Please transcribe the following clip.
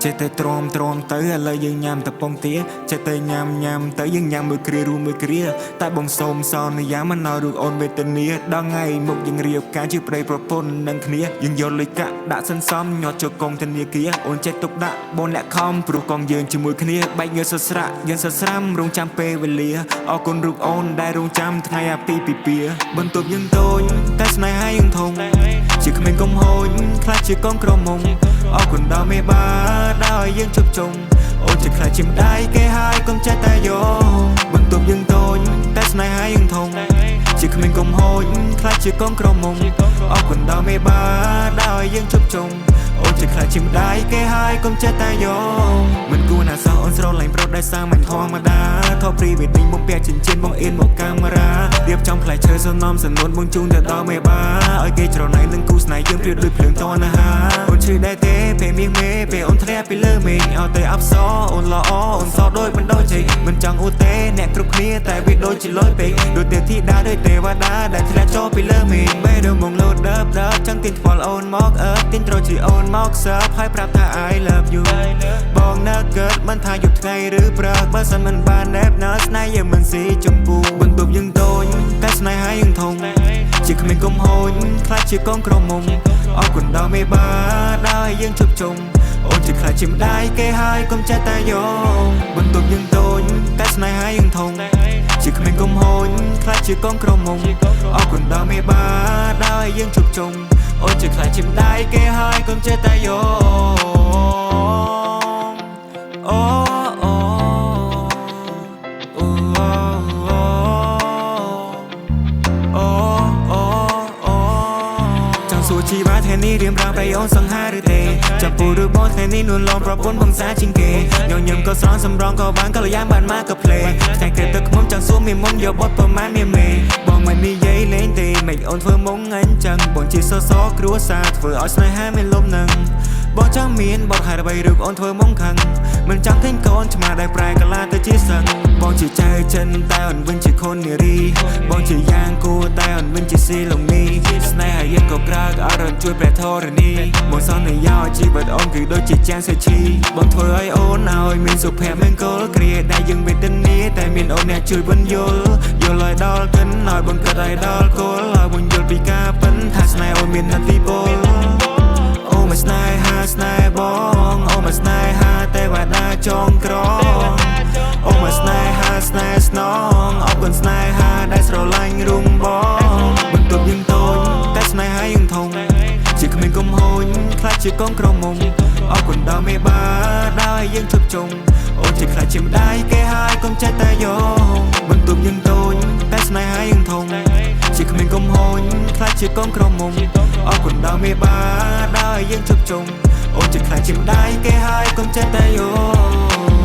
ចេះតែទ្រាំទៅឥឡូវយើងញ៉ាំតែពងទាចេះតែញ៉ាំទៅយើងញ៉ាំមួយគ្រារួមមួយគ្រាតែបងសូមសន្យាមិនឲ្យរូបអូនវេទនាដល់ថ្ងៃមុខយើងរៀបការជាប្តីប្រពន្ធនឹងគ្នាយើងយកលុយកាក់ដាក់សិនសំញាត់ចូលកងធនាគារអូនចេះទុកដាក់បងអ្នកខំព្រោះកងយើងជាមួយគ្នាបែកងើសស្រាក់យើងសស្រាំរងចាំពេលវេលាអរគុណរូបអូនដែលរងចាំថ្ងៃអាពាហ៍ពិពាហ៍បន្ទប់យើងតូចតែស្នេហាយើងធំជាក្មេងកុំហូចខ្លាចជាកងក្រមុំអរគុណដល់មេបាដល់យើងជប់ជុំអូនជាខ្លាចជាម្ដាយគេហើយកុំចេះតែយកបន្ទប់យើងតូចតែស្នេហាយើងធំជាក្មេងកុំហូចខ្លាចជាកងក្រមុំអរគុណដល់មេបាដល់យើងជប់ជុំអូនជាខ្លាចជាម្ដាយគេហើយកុំចេះតែយកមិនគួរណាសោះអូនស្រឡាញ់ប្រុសដែលសាមិនធម្មតាថតព្រីវេឌីងមកពាក់ចិញ្ចៀនបងអៀនមកកាមេរ៉ារៀបចំផ្លែឈើសំណំសំនួនបងជូនទៅដល់មេបាឲ្យគេច្រណែននឹងគូស្នេហ៍យើងព្រៀបដូចភ្លើងតណ្ហាអូនឈឺដែរទេពេលមាសមេពេលអូនធ្លាក់ពីលើមេឃឲ្យតែអប្សរអូនល្អអូនសដូចមិនដូចជ័យមិនចង់អួតទេអ្នកគ្រប់គ្នាតែវាដូចជាលយពេកដូចទេធីតាដូចទេវតាដែលធ្លាក់ចូលពីលើមេឃបែរទៅមកលោតដើបចង់ទាញថ្វាល់អូនមកទាញត្រូវជាអូនមកសើបហើយប្រាប់ថា I love you បងនៅកើតមិនថាយប់ថ្ងៃឬព្រឹកបើសិនមិនបានណែបណើស្នេហ៍យើងមិនស៊ីចម្ពូបន្ទប់យើងតូចតែស្នេហាយើងធំជាក្មេងកុំហូចខ្លាចជាកងក្រមុំអរគុណដល់មេបាដល់យើងជប់ជុំអូនជាខ្លាចជាម្ដាយគេហើយកុំចេះតែយកបន្ទប់យើងតូចតែស្នេហាយើងធំជាក្មេងកុំហូចខ្លាចជាកងក្រមុំអរគុណដល់មេបាដល់យើងជប់ជុំអូនជាខ្លាចជាម្ដាយគេហើយកុំចេះតែយកសួរជីវ៉ាថ្ងៃនេះរៀបរាប់ឲ្យអូនសង្ហាឬទេចាប់ពូឬបងថ្ងៃនេះនួនឡំប្រពន្ធបងសាជាងគេញញឹមក៏ស្រន់សម្រងក៏បានក៏លយ៉ាងបានមកក៏ភ្លេថ្ងៃក្រេតទឹកខ្មុំចង់សួរមានមុំយកបត់ប្រមាណមានមេបងមិននិយាយលេងទេមិនអូនធ្វើមុងអញ្ចឹងបងជាសសគ្រួសារធ្វើឲ្យស្នេហាមានលំនឹងបងចង់មានបទហេតុអ្វីឬអូនធ្វើមុំខឹងមិនចង់ឃើញកូនឆ្មាដែលប្រែកាឡាទៅជាសឹងបងជាចៅចិនតែអូនវិញជាខុននារីបងជាយ៉ាងគួរតែអូនវិញជាស៊ីឡុងនីស្នេហាយើងក៏ក្រើកអរនជួយព្រះធរណីបងសន្យាជីវិតអូនគឺដូចជាចានសេឈីបងធ្វើឲ្យអូនឲ្យមានសុភមង្គលគ្រាដែលយើងវេទនាតែមានអូនអ្នកជួយបញ្យល់ឲ្យដល់កិនឲ្យបងគិតឲ្យដល់គល់ឲ្យបងយល់ពីការពិនថាស្នេហ៍អូនមាននទីពលអូមកស្នេហាស្នេហ៍បងអូមកស្នេហាតែវ៉ាដាចងក្រងអូមកស្នេហាស្នេហ៍ស្នងអរគុណស្នេហាដែលស្រឡាញ់រុំបងបន្ទប់យើងតូចតែស្នេហាយើងធំជាក្មេងកុំហូចខ្លាចជាកងក្រមុំអរគុណដល់មេបាដល់យើងជប់ជុំអូនជាខ្លាចជាម្ដាយគេហើយកុំចេះតែយកបន្ទប់យើងតូចតែស្នេហាយើងធំជាក្មេងកុំហូចខ្លាចជាកងក្រមុំអរគុណដល់មេបាដល់យើងជប់ជុំអូនជាខ្លាចជាម្ដាយគេហើយកុំចេះតែយក